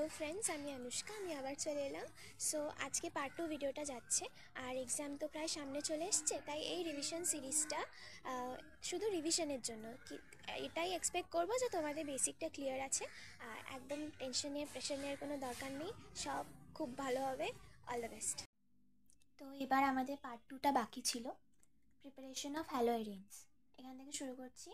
Hello friends, আমি অনুষ্কা। আমি আবার চলে এলাম। সো আজকে পার্ট 2 ভিডিওটা যাচ্ছে। আর এক্সাম তো প্রায় সামনে চলে এসছে, তাই এই রিভিশন সিরিজটা শুধু রিভিশনের জন্য। এটাই এক্সপেক্ট করবো যে তোমাদের বেসিকটা ক্লিয়ার আছে, আর একদম টেনশন নিয়ে প্রেশার নেওয়ার কোনো দরকার নেই। সব খুব ভালো হবে। All the best. তো এবার আমাদের পার্ট 2টা বাকি ছিল, প্রিপারেশন অফ হ্যালোয়েরিনস। এখান থেকে শুরু করছি।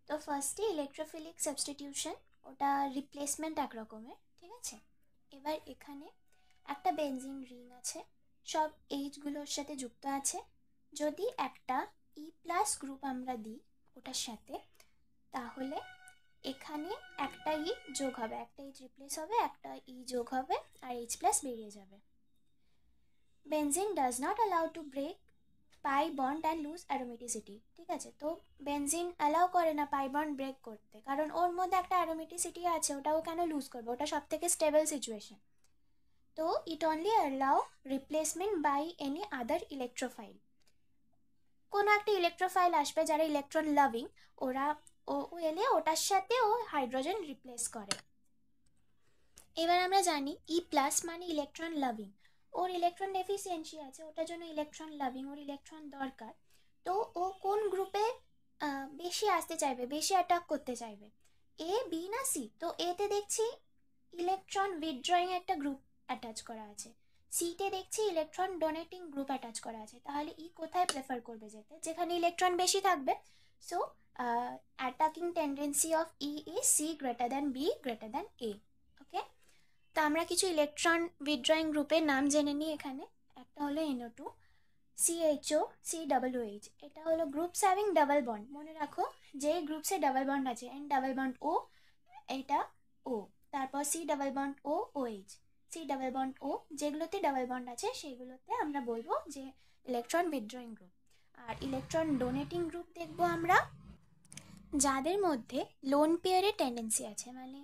তো ফার্স্টে ইলেকট্রোফিলিক সাবস্টিটিউশন, ওটা রিপ্লেসমেন্ট এক রকমের, ঠিক আছে। এবার এখানে একটা বেনজিন রিং আছে, সব এইচগুলোর সাথে যুক্ত আছে। যদি একটা ই প্লাস গ্রুপ আমরা দিই ওটার সাথে, তাহলে এখানে একটা ই যোগ হবে, একটা এইচ রিপ্লেস হবে, একটা ই যোগ হবে, আর এইচ প্লাস বেরিয়ে যাবে। Benzene does not allow to break pi bond and lose aromaticity, ঠিক আছে। তো বেনজিন অ্যালাউ করে না পাই বন্ড ব্রেক করতে, কারণ ওর মধ্যে একটা অ্যারোমেটিসিটি আছে, ওটাও কেন লুজ করবে, ওটা সব থেকে স্টেবল সিচুয়েশন। তো it only allow replacement by any other electrophile. কোনো একটা ইলেকট্রোফাইল আসবে যারা ইলেকট্রন লাভিং, ওরা ও এলে ওটার সাথে ও হাইড্রোজেন রিপ্লেস করে। এবার আমরা জানি ই প্লাস মানে ইলেকট্রন লাভিং, ওর ইলেকট্রন ডেফিসিয়েন্সি আছে, ওটার জন্য ইলেকট্রন লাভিং, ওর ইলেকট্রন দরকার। তো ও কোন গ্রুপে বেশি আসতে চাইবে, বেশি অ্যাটাক করতে চাইবে, এ, বি না সি? তো এতে দেখছি ইলেকট্রন উইথড্রয়িং একটা গ্রুপ অ্যাটাচ করা আছে, সিতে দেখছি ইলেকট্রন ডোনেটিং গ্রুপ অ্যাটাচ করা আছে। তাহলে ই কোথায় প্রেফার করবে যেতে? যেখানে ইলেকট্রন বেশি থাকবে। So attacking tendency of E is C greater than B greater than A. Okay, তো আমরা কিছু ইলেকট্রন উইথড্রয়িং গ্রুপের নাম জেনে নিই এখানে। একটা হলো NO2, CHO, COOH, এটা হলো গ্রুপস হ্যাভিং ডাবল বন্ড। মনে রাখো যে গ্রুপসে ডাবল বন্ড আছে, N ডাবল বন্ড O, এটা O, তারপর C double bond O, OH, C double bond O, যেগুলোতে ডাবল বন্ড আছে সেগুলোতে আমরা বলবো যে ইলেকট্রন উইথড্রয়িং গ্রুপ। আর ইলেকট্রন ডোনেটিং গ্রুপ দেখবো আমরা যাদের মধ্যে লোন পেয়ারের টেন্ডেন্সি আছে, মানে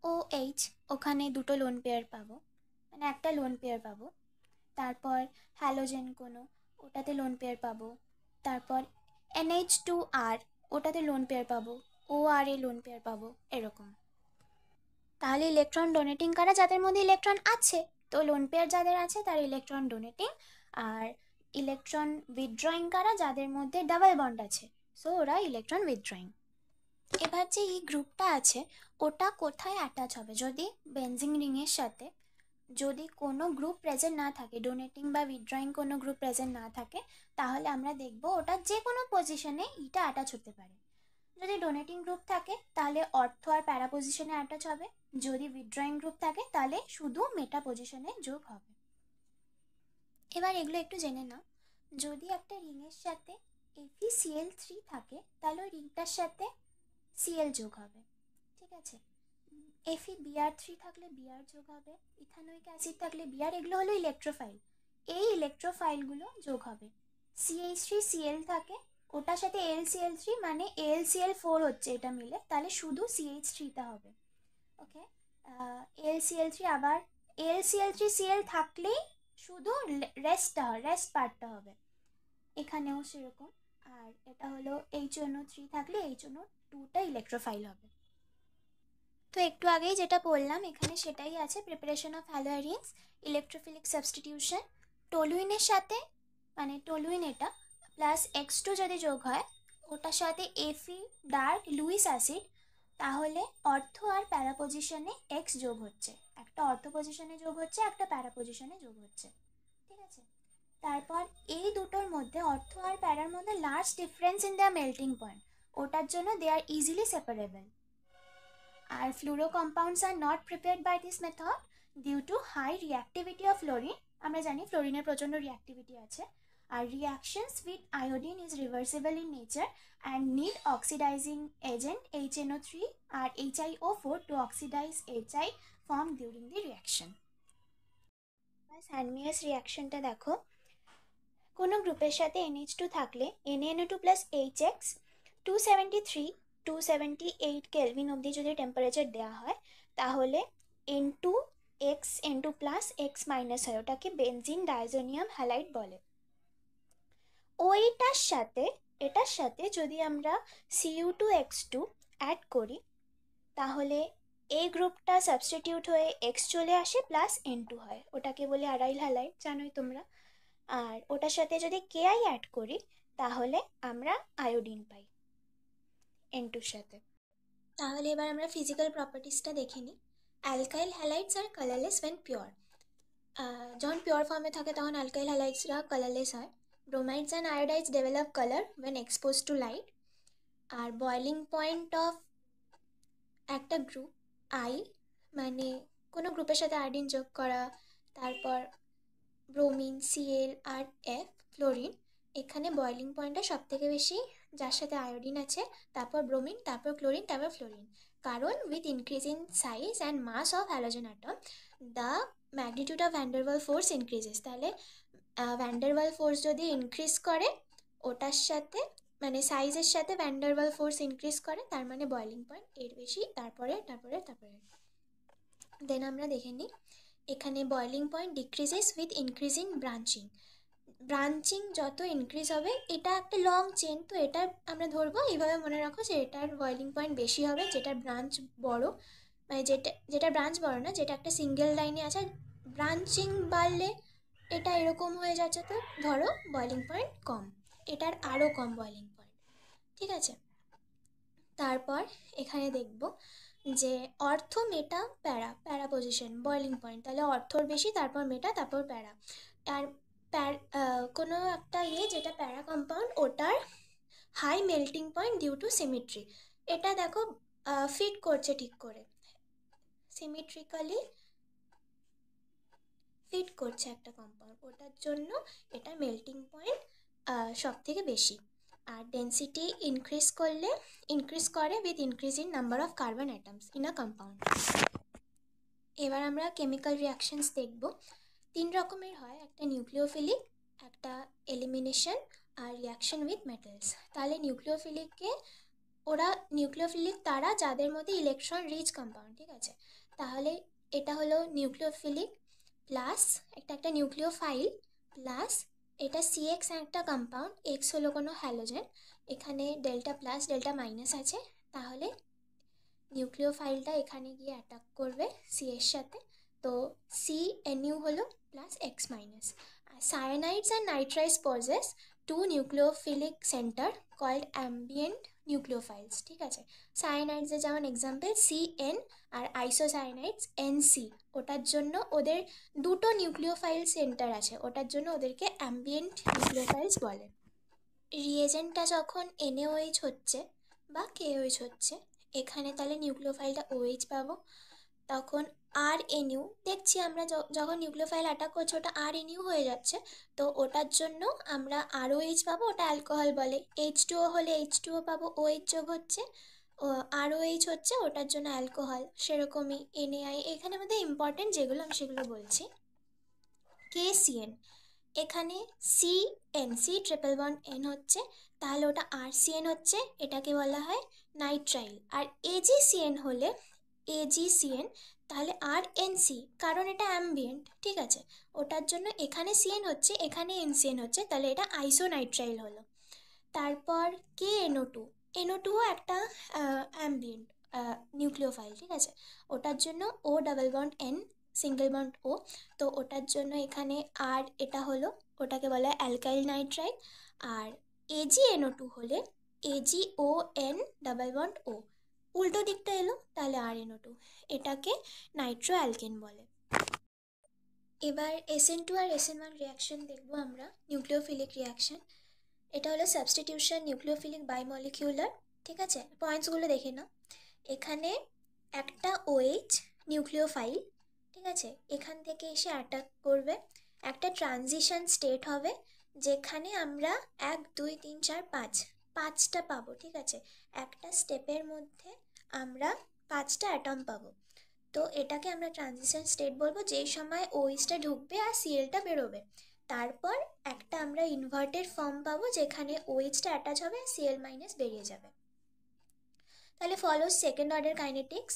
OH, ওখানে দুটো লোন পেয়ার পাবো, মানে একটা লোন পেয়ার পাবো। তারপর হ্যালোজেন কোনো, ওটাতে লোন পেয়ার পাবো। তারপর NH2R, ওটাতে লোন পেয়ার পাবো। OR এ লোন পেয়ার পাবো, এরকম। তাহলে ইলেকট্রন ডোনেটিং কারা? যাদের মধ্যে ইলেকট্রন আছে, তো লোন পেয়ার যাদের আছে তার ইলেকট্রন ডোনেটিং। আর ইলেকট্রন উইথড্রয়িং কারা? যাদের মধ্যে ডাবল বন্ড আছে, সো ওরা ইলেকট্রন উইথড্রয়িং। এবার যে এই গ্রুপটা আছে ওটা কোথায় অ্যাটাচ হবে? যদি বেনজিন রিংয়ের সাথে যদি কোনো গ্রুপ প্রেজেন্ট না থাকে, ডোনেটিং বা উইথড্রয়িং কোনো গ্রুপ প্রেজেন্ট না থাকে, তাহলে আমরা দেখব ওটা যে কোনো পজিশনে ইটা অ্যাটাচ হতে পারে। যদি ডোনেটিং গ্রুপ থাকে তাহলে অর্থ আর প্যারা পজিশনে অ্যাটাচ হবে, যদি উইথড্রয়িং গ্রুপ থাকে তাহলে শুধু মেটা পজিশনে যোগ হবে। এবার এগুলো একটু জেনে নাও। যদি একটা রিংয়ের সাথে FeCl3 থাকে, তাহলে ওই রিংটার সাথে Cl যোগ হবে, ঠিক আছে। FeBr3 থাকলে Br যোগ হবে, ইথানোয়িক অ্যাসিড থাকলে Br, এগুলো হলো ইলেকট্রোফাইল। এই ইলেকট্রোফাইলগুলো যোগ হবে। CH3Cl থাকে, ওটার সাথে AlCl3, মানে AlCl4 হচ্ছে এটা মিলে, তাহলে শুধু CH3টা হবে। ওকে, AlCl3, আবার AlCl3Cl থাকলেই শুধু রেস্ট পার্টটা হবে, এখানেও সেরকম। আর এটা হলো HNO3 থাকলে HNO2টা ইলেকট্রোফাইল হবে। তো একটু আগেই যেটা বললাম এখানে সেটাই আছে, প্রিপারেশন অফ হ্যালোয়ারিনস, ইলেকট্রোফিলিক সাবস্টিটিউশন। টলুইনের সাথে, মানে টলুইন এটা প্লাস X2 যদি যোগ হয় ওটার সাথে Fe ডার্ক লুইস অ্যাসিড, তাহলে অর্থ আর প্যারা পজিশনে X যোগ হচ্ছে, একটা অর্থ পজিশনে যোগ হচ্ছে, একটা প্যারা পজিশনে যোগ হচ্ছে, ঠিক আছে। তারপর এই দুটোর মধ্যে, অর্থ আর প্যারার মধ্যে large difference in their melting point, ওটার জন্য দে আর ইজিলি সেপারেবল। আর fluoro compounds are not prepared by this method due to high reactivity of fluorine. আমরা জানি ফ্লোরিনের প্রচণ্ড রিঅ্যাক্টিভিটি আছে। আর reactions with iodine is reversible in nature and need oxidizing agent HNO3 আর HiO4 to oxidize HI form during the reaction. হ্যান্ডমিয়াস রিঅ্যাকশনটা দেখো, কোনো গ্রুপের সাথে NH2 থাকলে NaNO2 প্লাস HX 278 কেলভিন অবধি যদি টেম্পারেচার দেওয়া হয়, তাহলে N2X N2 plus X minus হয়, ওটাকে বেনজিন ডাইজোনিয়াম হ্যালাইড বলে। এটার সাথে যদি আমরা Cu2X2 অ্যাড করি, তাহলে এই গ্রুপটা সাবস্টিটিউট হয়ে এক্স চলে আসে প্লাস N2 হয়, ওটাকে বলি আরাইল হ্যালাইড, জানোই তোমরা। আর ওটার সাথে যদি KI অ্যাড করি তাহলে আমরা আয়োডিন পাই N2-র সাথে। তাহলে এবার আমরা ফিজিক্যাল প্রপার্টিসটা দেখে নিই। Alkyl halides are colourless when pure. যখন পিওর ফর্মে থাকে তখন অ্যালকাইল হ্যালাইডসরা কালারলেস হয়। Bromides and iodides develop colour when expose to light. আর বয়লিং পয়েন্ট অফ একটা গ্রুপ আই, মানে কোনো গ্রুপের সাথে আয়োডিন যোগ করা, তারপর ব্রোমিন, Cl আর F, ফ্লোরিন, এখানে বয়লিং পয়েন্টটা সব থেকে বেশি যার সাথে আয়োডিন আছে, তারপর ব্রোমিন, তারপর ক্লোরিন, তারপর ফ্লোরিন। কারণ with increase in size and mass of halogen atom the magnitude of van der Waals force increases. তাহলে ভ্যান্ডারওয়াল ফোর্স যদি ইনক্রিজ করে ওটার সাথে, মানে সাইজের সাথে ভ্যান্ডারওয়াল ফোর্স ইনক্রিজ করে, তার মানে বয়লিং পয়েন্ট এর বেশি, তারপরে দেন আমরা দেখে নিই এখানে boiling point decreases with increasing branching. Branching যত ইনক্রিজ হবে, এটা একটা লং চেন, তো এটা আমরা ধরবো এইভাবে মনে রাখো যে এটার বয়লিং পয়েন্ট বেশি হবে যেটার ব্রাঞ্চ বড়, মানে যেটা ব্রাঞ্চ বড় না, যেটা একটা সিঙ্গেল লাইনে আছে। ব্রাঞ্চিং বাড়লে এটা এরকম হয়ে যাচ্ছে, তো ধরো বয়লিং পয়েন্ট কম, এটার আরও কম বয়লিং পয়েন্ট, ঠিক আছে। তারপর এখানে দেখব যে অর্থ, মেটা, প্যারা পজিশন, বয়লিং পয়েন্ট, তাহলে অর্থর বেশি, তারপর মেটা, তারপর প্যারা। আর কোনো একটা যেটা প্যারা কম্পাউন্ড, ওটার high melting point due to symmetry. এটা দেখো ফিট করছে ঠিক করে, সিমেট্রিক্যালি ফিট করছে একটা কম্পাউন্ড, ওটার জন্য এটা মেল্টিং পয়েন্ট সব থেকে বেশি। আর ডেন্সিটি ইনক্রিজ করে with increase in number of carbon atoms in a compound. এবার আমরা কেমিক্যাল রিয়াকশনস দেখব। 3 রকমের হয়, একটা নিউক্লিওফিলিক, একটা এলিমিনেশন, আর রিয়াকশন উইথ মেটালস। তাহলে নিউক্লিওফিলিক তারা যাদের মধ্যে ইলেকট্রন রিচ কম্পাউন্ড, ঠিক আছে। তাহলে এটা হলো নিউক্লিওফিলিক, প্লাস একটা নিউক্লিওফাইল, প্লাস এটা CX একটা কম্পাউন্ড, X হলো কোনো হ্যালোজেন, এখানে ডেল্টা প্লাস ডেল্টা মাইনাস আছে, তাহলে নিউক্লিওফাইলটা এখানে গিয়ে অ্যাটাক করবে C এর সাথে, তো CNU হলো plus X minus. Cyanides and nitrites possess 2 nucleophilic centre called ambident nucleophiles, ঠিক আছে। সায়ানাইডসের যেমন এক্সাম্পল CN, আর আইসোসায়ানাইডস NC, ওটার জন্য ওদের 2টো নিউক্লিওফাইল সেন্টার আছে, ওটার জন্য ওদেরকে অ্যাম্বিয়েন্ট নিউক্লিওফাইলস বলে। রিয়েজেন্টটা যখন NaOH হচ্ছে বা KOH হচ্ছে, এখানে তাহলে নিউক্লিওফাইলটা OH পাবো, তখন RNU দেখছি আমরা যখন নিউক্লিওফাইল অ্যাটাক করছে ওটা RNU হয়ে যাচ্ছে, তো ওটার জন্য আমরা ROH পাবো, ওটা অ্যালকোহল বলে। H2O হলে H2O পাবো, OH যোগ হচ্ছে, ROH হচ্ছে, ওটার জন্য অ্যালকোহল। সেরকমই NaI, এখানে মধ্যে ইম্পর্টেন্ট যেগুলো আমি সেগুলো বলছি। KCN, এখানে CNC ট্রিপল বন্ড N হচ্ছে, তাহলে ওটা RCN হচ্ছে, এটাকে বলা হয় নাইট্রাইল। আর AgCN হলে AgCN, তাহলে RNC, কারণ এটা অ্যাম্বিয়েন্ট, ঠিক আছে, ওটার জন্য এখানে CN হচ্ছে, এখানে NCN হচ্ছে, তাহলে এটা আইসোনাইট্রাইল হলো। তারপর KNO2, NO2ও একটা অ্যাম্বিয়েন্ট নিউক্লিওফাইল, ঠিক আছে, ওটার জন্য O double bond N single bond O, তো ওটার জন্য এখানে আর এটা হলো, ওটাকে বলা হয় অ্যালকাইল নাইট্রাইল। আর AgNO2 হলে AgON ডাবল বন্ড O, উল্টো দিকটা এলো, তাহলে RNO2, এটাকে নাইট্রো অ্যালকেন বলে। এবার SN2 আর SN1 রিয়াকশন দেখবো আমরা, নিউক্লিওফিলিক রিয়াকশন। এটা হলো সাবস্টিটিউশন নিউক্লিওফিলিক বাইমলিকিউলার, ঠিক আছে। পয়েন্টসগুলো দেখে নাও, এখানে একটা OH নিউক্লিওফাইল, ঠিক আছে, এখান থেকে এসে অ্যাটাক করবে, একটা ট্রানজিশন স্টেট হবে যেখানে আমরা 1 2 3 4 5 5টা পাবো, ঠিক আছে। একটা স্টেপের মধ্যে আমরা 5টা অ্যাটম পাবো, তো এটাকে আমরা ট্রানজিশন স্টেট বলবো, যেই সময় OHটা ঢুকবে আর Clটা বেরোবে। তারপর একটা আমরা ইনভার্টেড ফর্ম পাবো যেখানে OHটা অ্যাটাচ হবে আর Cl মাইনাস বেরিয়ে যাবে। তাহলে follows second order kinetics.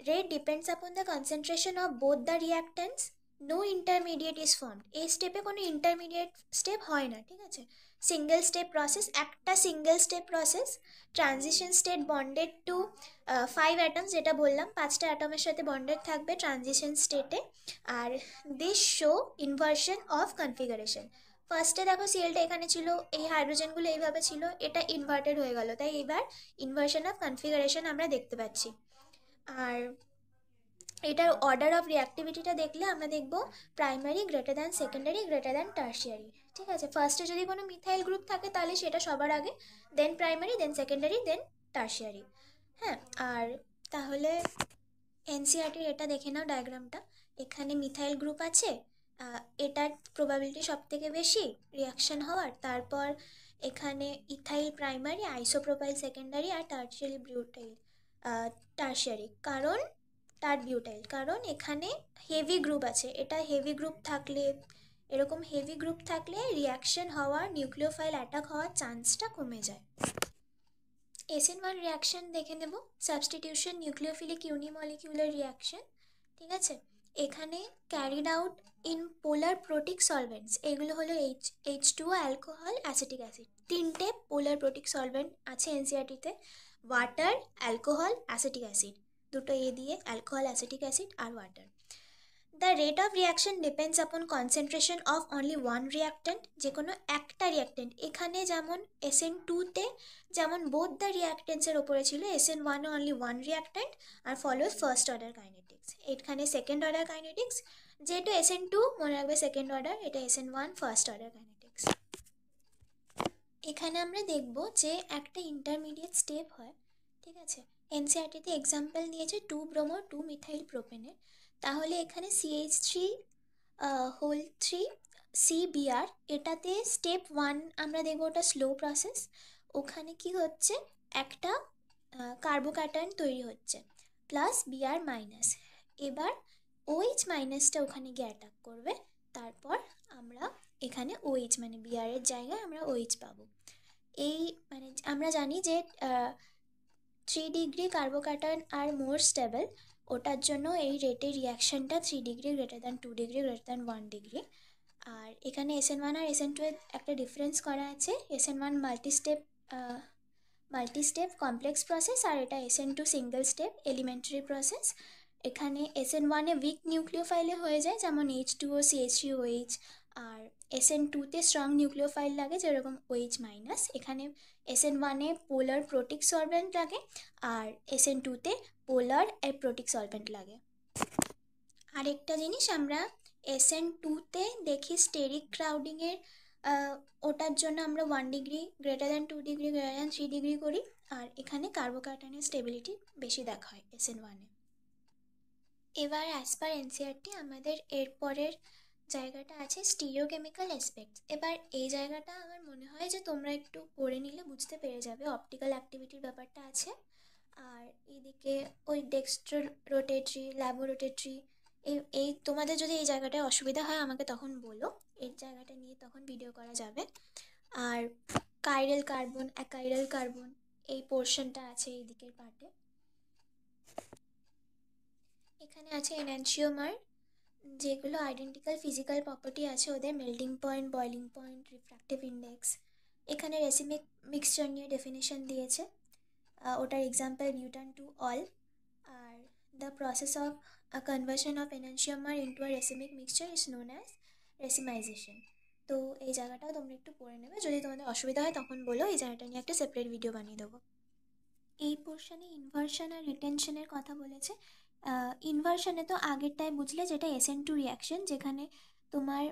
Rate depends upon the concentration of both the reactants, no intermediate is formed. এই স্টেপে কোনো ইন্টারমিডিয়েট স্টেপ হয় না, ঠিক আছে। সিঙ্গেল স্টেপ প্রসেস, একটা single step process, transition state bonded to 5 atoms, যেটা বললাম 5টা অ্যাটমের সাথে বন্ডেড থাকবে ট্রানজিশন স্টেটে। আর this show inversion of configuration. ফার্স্টে দেখো সিএলটা এখানে ছিল, এই হাইড্রোজেনগুলো এইভাবে ছিল, এটা ইনভার্টেড হয়ে গেল, তাই এবার ইনভার্সন অফ কনফিগারেশন আমরা দেখতে পাচ্ছি। আর এটার অর্ডার অফ রিঅ্যাক্টিভিটিটা দেখলে আমরা দেখব primary greater than secondary greater than tertiary. ঠিক আছে, ফার্স্টে যদি কোনো মিথাইল গ্রুপ থাকে তাহলে সেটা সবার আগে, দেন প্রাইমারি, দেন সেকেন্ডারি, দেন টার্সিয়ারি। হ্যাঁ, আর তাহলে এনসিআরটির এটা দেখে নাও ডায়াগ্রামটা। এখানে মিথাইল গ্রুপ আছে, এটার প্রবাবিলিটি সব থেকে বেশি রিয়াকশন হওয়ার। তারপর এখানে ইথাইল প্রাইমারি, আইসোপ্রোপাইল সেকেন্ডারি, আর টার্সিয়ারি বিউটাইল টার্সিয়ারি। কারণ বিউটাইল, কারণ এখানে হেভি গ্রুপ আছে। এটা হেভি গ্রুপ থাকলে, এরকম হেভি গ্রুপ থাকলে রিয়াকশন হওয়ার, নিউক্লিওফাইল অ্যাটাক হওয়ার চান্সটা কমে যায়। SN1 রিয়াকশন দেখে নেব, সাবস্টিটিউশন নিউক্লিওফিলিক ইউনিমলিকিউলার রিয়াকশন। ঠিক আছে, এখানে ক্যারিড আউট ইন পোলার প্রোটিক সলভেন্টস, এগুলো হলো H2O, অ্যালকোহল, অ্যাসিটিক অ্যাসিড। 3টে পোলার প্রোটিক সলভেন্ট আছে এনসিআরটিতে, ওয়াটার, অ্যালকোহল, অ্যাসিটিক অ্যাসিড, দুটো এ দিয়ে, অ্যালকোহল, অ্যাসিটিক অ্যাসিড আর water. The rate of reaction depends upon concentration of only one reactant, যে কোনো একটা রিয়াক্টেন্ট। এখানে যেমন SN2-তে যেমন বোথ দ্য রিয়াক্টেন্টসের ওপরে ছিল, SN1-এ অনলি ওয়ান রিয়াক্টেন্ট আর ফলোজ ফার্স্ট অর্ডার কাইনেটিক্স। এখানে সেকেন্ড অর্ডার কাইনেটিক্স, যেহেতু SN2 মনে রাখবে সেকেন্ড অর্ডার, এটা SN1 ফার্স্ট অর্ডার কাইনেটিক্স। এখানে আমরা দেখব যে একটা ইন্টারমিডিয়েট স্টেপ হয়। ঠিক আছে, এনসিআরটিতে এক্সাম্পল দিয়েছে 2 ব্রোমো 2 মিথাইল প্রোপেনের। তাহলে এখানে CH3 CBr, এটাতে স্টেপ 1 আমরা দেখব, ওটা স্লো প্রসেস। ওখানে কি হচ্ছে, একটা কার্বোক্যাটায়ন তৈরি হচ্ছে প্লাস Br মাইনাস। এবার OH মাইনাসটা ওখানে গিয়ে অ্যাটাক করবে, তারপর আমরা এখানে OH মানে Br এর জায়গায় আমরা OH পাবো। এই মানে আমরা জানি যে 3 degree carbocation are more stable, ওটার জন্য এই রেটের রিয়াকশানটা 3 degree greater than 2 degree greater than 1 degree. আর এখানে SN1 আর SN2 এর একটা ডিফারেন্স করা আছে। SN1 multi step complex process, আর এটা SN2 single step elementary process. এখানে SN1-এ উইক নিউক্লিওফাইলে হয়ে যায়, যেমন H2O CH3OH, আর SN2-তে স্ট্রং নিউক্লিওফাইল লাগে, যেরকম OH মাইনাস। এখানে SN1-এ পোলার প্রোটিক সলভেন্ট লাগে, আর SN2-তে পোলার অ্যাপ্রোটিক সলভেন্ট লাগে। আরেকটা জিনিস আমরা SN2-তে দেখি স্টেরিক ক্রাউডিংয়ের, ওটার জন্য আমরা 1 degree greater than 2 degree greater than 3 degree করি, আর এখানে কার্বোক্যাটায়নের স্টেবিলিটি বেশি দেখা হয় SN1-এ। এবার অ্যাজ পার এনসিআরটি আমাদের এরপরের জায়গাটা আছে স্টিরিওকেমিক্যাল অ্যাসপেক্টস। এবার এই জায়গাটা আমার মনে হয় যে তোমরা একটু পড়ে নিলে বুঝতে পেরে যাবে, অপটিক্যাল অ্যাক্টিভিটির ব্যাপারটা আছে। আর এইদিকে ওই ডেক্সট্রো রোটেটরি, ল্যাবোরোটেটরি, এই তোমাদের যদি এই জায়গাটায় অসুবিধা হয় আমাকে তখন বলো, এই জায়গাটা নিয়ে তখন ভিডিও করা যাবে। আর কাইরাল কার্বন, অ্যাকাইরাল কার্বন, এই পোর্শনটা আছে এই দিকের পার্টে। এখানে আছে এনানশিওমার, যেগুলো আইডেন্টিক্যাল ফিজিক্যাল প্রপার্টি আছে ওদের, melting point, boiling point, refractive index. এখানে রেসিমিক মিক্সচার নিয়ে ডেফিনেশন দিয়েছে, ওটার এক্সাম্পল বিউটান টু অল। আর the process of conversion of enantiomer into a racemic mixture is known as racemisation. তো এই জায়গাটাও তোমরা একটু পড়ে নেবে, যদি তোমাদের অসুবিধা হয় তখন বলো, এই জায়গাটা নিয়ে একটা সেপারেট ভিডিও বানিয়ে দেবো। এই পোর্শনে ইনভার্সন আর রিটেনশনের কথা বলেছে। ইনভার্সনে তো আগেরটায় বুঝলে, যেটা SN2 রিয়াকশন, যেখানে তোমার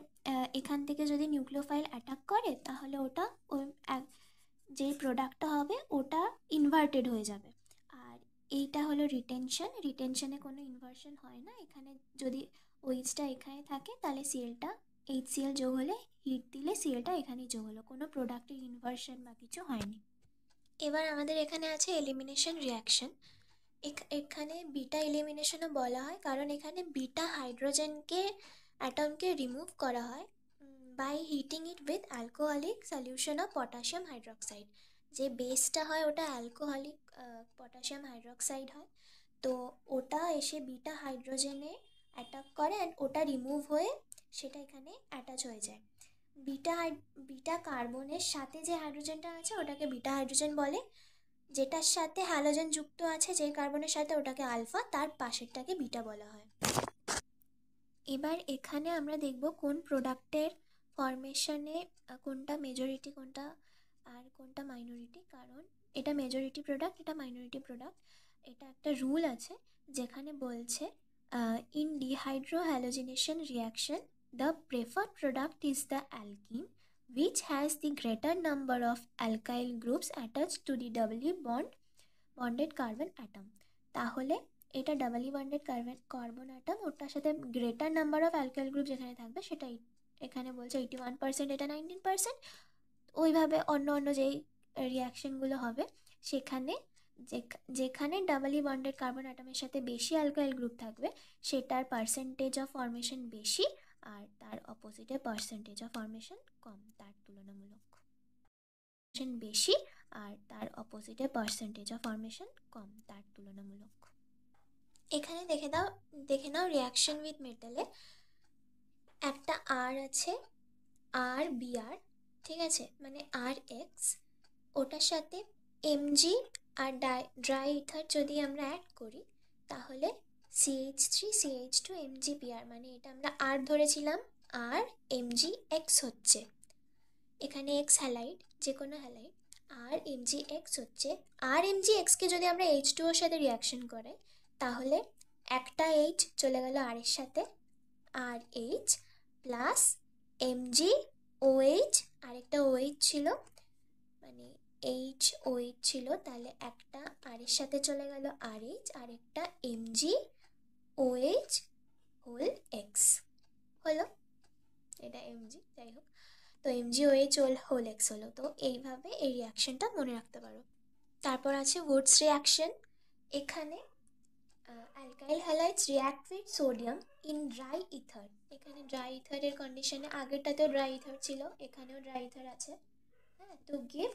এখান থেকে যদি নিউক্লিওফাইল অ্যাটাক করে তাহলে ওটা ওই যে প্রোডাক্টটা হবে ওটা ইনভার্টেড হয়ে যাবে। আর এইটা হলো রিটেনশন। রিটেনশনে কোনো ইনভার্সন হয় না, এখানে যদি OH-টা এখানে থাকে তাহলে সিএলটা HCl যোগ হলে, হিট দিলে সিএলটা এখানেই যোগ হলো, কোনো প্রোডাক্টের ইনভার্সন বা কিছু হয়নি। এবার আমাদের এখানে আছে এলিমিনেশন রিয়াকশন। এখানে বিটা এলিমিনেশনও বলা হয়, কারণ এখানে বিটা হাইড্রোজেনকে অ্যাটমকে রিমুভ করা হয় by heating it with alcoholic solution of potassium hydroxide. যে বেসটা হয় ওটা অ্যালকোহলিক পটাশিয়াম হাইড্রক্সাইড হয়, তো ওটা এসে বিটা হাইড্রোজেনে অ্যাটাক করে অ্যান্ড ওটা রিমুভ হয়ে সেটা এখানে অ্যাটাচ হয়ে যায়। বিটা কার্বনের সাথে যে হাইড্রোজেনটা আছে ওটাকে বিটা হাইড্রোজেন বলে, যেটার সাথে হ্যালোজেন যুক্ত আছে যে কার্বনের সাথে ওটাকে আলফা, তার পাশেরটাকে বিটা বলা হয়। এবার এখানে আমরা দেখব কোন প্রোডাক্টের ফরমেশনে কোনটা মেজরিটি কোনটা আর কোনটা মাইনরিটি, কারণ এটা মেজরিটি প্রোডাক্ট, এটা মাইনরিটি প্রোডাক্ট। এটা একটা রুল আছে যেখানে বলছে in dehydrohalogenation reaction the preferred product is the alkene which has the greater number of alkyl groups attached to the doubly bonded carbon atom। তাহলে এটা ডাবলি বন্ডেড কার্বন অ্যাটম, ওটার সাথে greater number of alkyl group যেখানে থাকবে সেটাই এখানে বলছে 81%, এটা 19%। ওইভাবে অন্য অন্য যেই রিয়াকশনগুলো হবে সেখানে যেখানে ডাবলি বন্ডেড কার্বন অ্যাটমের সাথে বেশি অ্যালকাইল গ্রুপ থাকবে সেটার পার্সেন্টেজ অফ ফর্মেশন বেশি, আর তার অপোজিটে পার্সেন্টেজ অফ ফর্মেশন কম, তার তুলনামূলক বেশি আর তার অপোজিটে পার্সেন্টেজ অফ ফর্মেশন কম, তার তুলনামূলক। এখানে দেখে নাও রিয়াকশন উইথ মেটালে একটা আর আছে, আর বিআর, ঠিক আছে, মানে আর এক্স, ওটার সাথে এমজি আর ড্রাই ইথার যদি আমরা অ্যাড করি তাহলে CH3CH2 MgBr, মানে এটা আমরা আর ধরেছিলাম আর MgX হচ্ছে, এখানে এক্স হ্যালাইড, যে কোনো হ্যালাইড, আর MgX হচ্ছে। আর MgXকে যদি আমরা H2ওর সাথে রিয়াকশন করাই তাহলে একটা H চলে গেল আর এর সাথে, আর H প্লাস MgOH, আরেকটা OH ছিল, মানে HOH ছিল, তাহলে একটা আর এর সাথে চলে গেল RH, আরেকটা MgOH হোল এক্স হলো, এটা Mg, যাই হোক, তো MgOH হোল এক্স হলো। তো এইভাবে এই রিয়াকশনটা মনে রাখতে পারো। তারপর আছে উডস রিয়াকশন। এখানে alkyl halides react with sodium in dry ether. এখানে ড্রাই ইথারের কন্ডিশনে, আগেরটাতেও ড্রাই ইথার ছিল, এখানেও ড্রাই ইথার আছে, হ্যাঁ, to give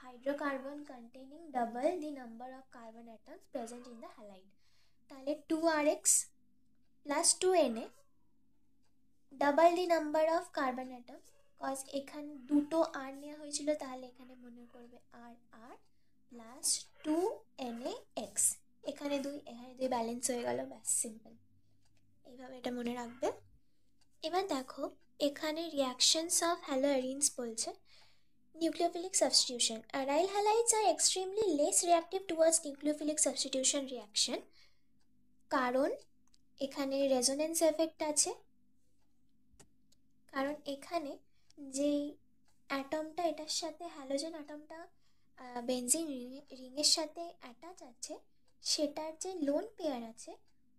hydrocarbon containing double the number of carbon atoms present in the halide. তাহলে 2RX plus 2Na double the number of carbon atoms, cause এখানে দুটো আর নেওয়া হয়েছিল, তাহলে এখানে মনে করবে আর আর প্লাস 2NaX, এখানে দুই ব্যালেন্স হয়ে গেল, ব্যাস সিম্পল, এইভাবে এটা মনে রাখবে। এবার দেখো এখানে রিয়াকশনস অফ হ্যালোঅ্যারিনস বলছে। Nucleophilic substitution, aryl halides are extremely less reactive towards nucleophilic substitution reaction, কারণ এখানে রেজোনেন্স এফেক্ট আছে, কারণ এখানে যেই অ্যাটমটা এটার সাথে হ্যালোজেন অ্যাটমটা বেনজিন রিংয়ের সাথে অ্যাটাচ আছে, সেটার যে লোন পেয়ার আছে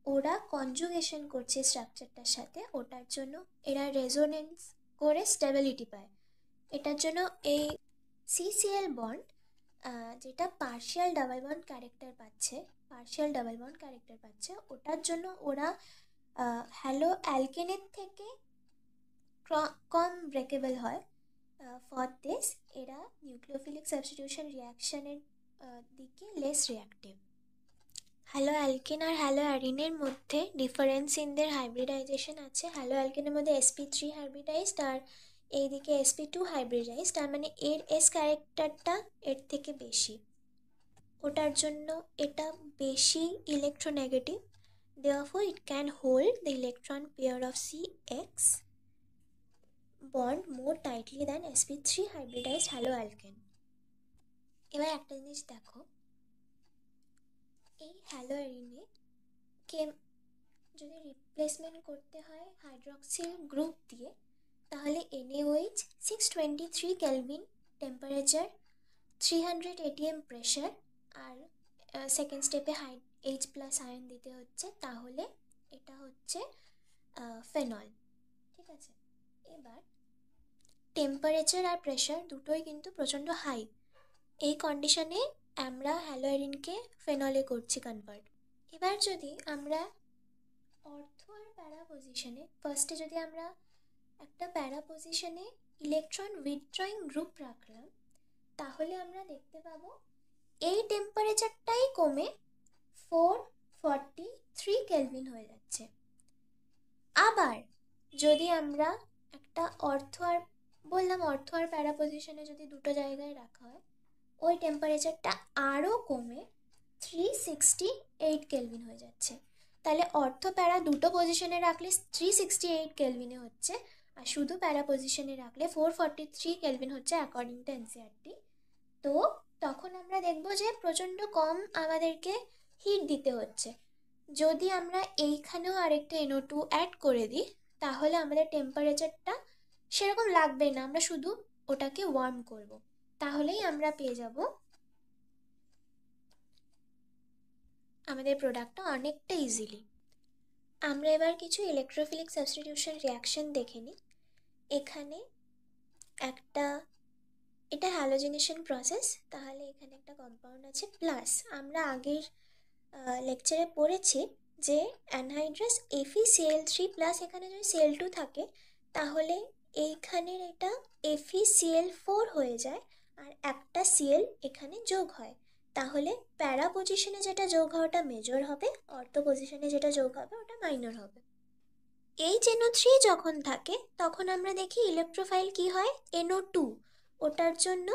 ওরা কনজুগেশন করছে স্ট্রাকচারটার সাথে, ওটার জন্য এরা রেজোনেন্স করে স্টেবিলিটি পায়। এটার জন্য এই CCl বন্ড যেটা পার্শিয়াল ডাবল বন্ড ক্যারেক্টার পাচ্ছে, ওটার জন্য ওরা হ্যালো অ্যালকেনের থেকে কম ব্রেকেবল হয়। ফর দিস এরা নিউক্লিওফিলিক সাবস্টিটিউশন রিয়াকশনের দিকে লেস রিয়াক্টিভ। হ্যালো অ্যালকেন আর হ্যালো অ্যারিনের মধ্যে ডিফারেন্স ইন দের হাইব্রিডাইজেশন আছে। হ্যালো অ্যালকেনের মধ্যে sp3 হাইব্রিডাইজড আর এইদিকে sp2 হাইব্রিডাইজড, তার মানে এর এস ক্যারেক্টারটা এর থেকে বেশি, ওটার জন্য এটা বেশি electronegative, therefore it can hold the electron pair of CX bond more tightly than sp3 hybridized haloalkane। এবার একটা জিনিস দেখো, এই হ্যালোঅ্যারিনে কে যদি রিপ্লেসমেন্ট করতে হয় হাইড্রক্সিল গ্রুপ দিয়ে, তাহলে NaOH 623 kelvin temperature, 300 atm pressure, আর সেকেন্ড স্টেপে H প্লাস আয়ন দিতে হচ্ছে, তাহলে এটা হচ্ছে ফেনল, ঠিক আছে। এবার টেম্পারেচার আর প্রেশার দুটোই কিন্তু প্রচণ্ড হাই, এই কন্ডিশনে আমরা হ্যালোঅ্যারিনকে ফেনলে করছি কনভার্ট। এবার যদি আমরা অর্থ আর প্যারা পজিশনে, ফার্স্টে যদি আমরা একটা প্যারা পজিশনে ইলেকট্রন উইথড্রয়িং গ্রুপ রাখলাম, তাহলে আমরা দেখতে পাবো এই টেম্পারেচারটাই কমে 443 কেলভিন হয়ে যাচ্ছে। আবার যদি আমরা একটা অর্থ আর বললাম অর্থ আর প্যারা পজিশনে যদি দুটো জায়গায় রাখা হয়, ওই টেম্পারেচারটা আরও কমে 368 কেলভিন হয়ে যাচ্ছে। তাহলে অর্থ প্যারা দুটো পজিশনে রাখলে 368 কেলভিনে হচ্ছে, আর শুধু প্যারা পজিশনে রাখলে 443 কেলভিন হচ্ছে অ্যাকর্ডিং টু এনসিইআরটি। তো তখন আমরা দেখব যে প্রচণ্ড কম আমাদেরকে হিট দিতে হচ্ছে। যদি আমরা এইখানেও আরেকটা NO2 অ্যাড করে দিই, তাহলে আমাদের টেম্পারেচারটা সেরকম লাগবে না, আমরা শুধু ওটাকে ওয়ার্ম করব, তাহলেই আমরা পেয়ে যাব আমাদের প্রোডাক্টটা অনেকটা ইজিলি। আমরা এবার কিছু ইলেকট্রোফিলিক সাবস্টিটিউশন রিয়াকশন দেখে নিই। এখানে একটা, এটা হ্যালোজেনেশন প্রসেস, তাহলে এখানে একটা কম্পাউন্ড আছে প্লাস, আমরা আগের লেকচারে পড়েছি যে অ্যানহাইড্রাস FeCl3 প্লাস, এখানে যদি Cl2 থাকে তাহলে এইখানের এটা FeCl4 হয়ে যায়, আর একটা Cl এখানে যোগ হয়। তাহলে প্যারা পজিশনে যেটা যোগ হয় ওটা মেজর হবে, অর্থ পজিশনে যেটা যোগ হবে ওটা মাইনর হবে। এই NO3 যখন থাকে তখন আমরা দেখি ইলেকট্রোফাইল কি হয়, NO2, ওটার জন্য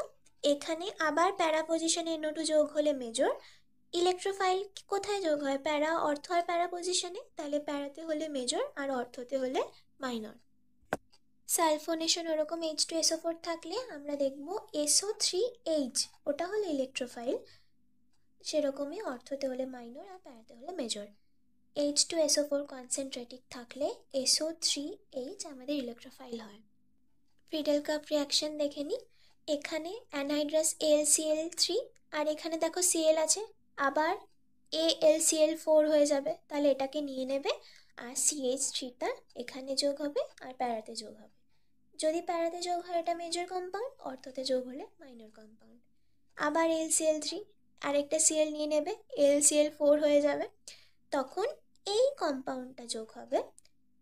এখানে আবার প্যারা পজিশনে NO2 যোগ হলে মেজর। ইলেকট্রোফাইল কোথায় যোগ হয়, প্যারা, অর্থ আর প্যারা পজিশনে, তাহলে প্যারাতে হলে মেজর আর অর্থতে হলে মাইনর। সালফোনেশন ওরকম H2SO4 থাকলে আমরা দেখব SO3H, ওটা হলো ইলেকট্রোফাইল, সেরকমই অর্থতে হলে মাইনর আর প্যারাতে হলে মেজর। H2SO4 কনসেন্ট্রেটিক থাকলে SO3H আমাদের ইলেকট্রোফাইল হয়। ফ্রিডেল কাপ রিয়াকশন দেখে নিই। এখানে অ্যানহাইড্রাস AlCl3, আর এখানে দেখো Cl আছে, আবার AlCl4 হয়ে যাবে, তাহলে এটাকে নিয়ে নেবে, আর CH3টা এখানে যোগ হবে আর প্যারাতে যোগ হবে। যদি প্যারাতে যোগ হয় এটা মেজর কম্পাউন্ড, অর্থতে যোগ হলে মাইনর কম্পাউন্ড। আবার AlCl3, আরেকটা Cl নিয়ে নেবে, AlCl4 হয়ে যাবে, তখন এই কম্পাউন্ডটা যোগ হবে,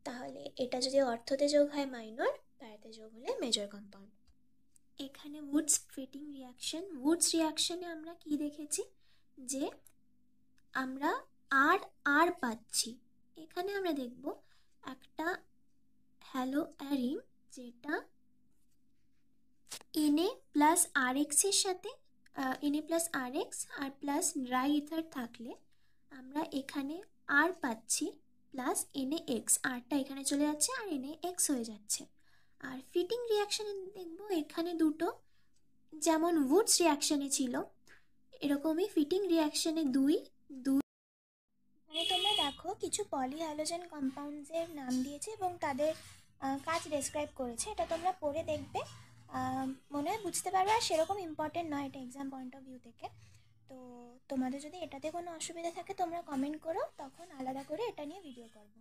তাহলে এটা যদি অর্থতে যোগ হয় মাইনর, প্যারাতে যোগ হলে মেজর কম্পাউন্ড। এখানে উডস ফিটিং রিয়াকশন, উডস রিয়াকশনে আমরা কি দেখেছি যে আমরা আর আর পাচ্ছি। এখানে আমরা দেখব একটা হ্যালো অ্যারিন যেটা Na প্লাস RX এর সাথে Na প্লাস RX আর প্লাস ড্রাই ইথার থাকলে আমরা এখানে আর পাচ্ছি প্লাস NaX, আরটা এখানে চলে যাচ্ছে আর NaX হয়ে যাচ্ছে। আর ফিটিং রিয়াকশানে দেখব এখানে দুটো, যেমন উডস রিয়াকশানে ছিল এরকমই ফিটিং রিয়াকশানে দুই। মানে তোমরা দেখো কিছু পলিহ্যালোজেন কম্পাউন্ডসের নাম দিয়েছে এবং তাদের কাজ ডেসক্রাইব করেছে, এটা তোমরা পড়ে দেখবে, মনে হয় বুঝতে পারবে, আর সেরকম ইম্পর্টেন্ট নয় এটা এক্সাম পয়েন্ট অফ ভিউ থেকে। তো তোমাদের যদি এটাতে কোনো অসুবিধা থাকে তোমরা কমেন্ট করো, তখন আলাদা করে এটা নিয়ে ভিডিও করব।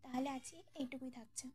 তাহলে আজকে এইটুকুই থাকছে।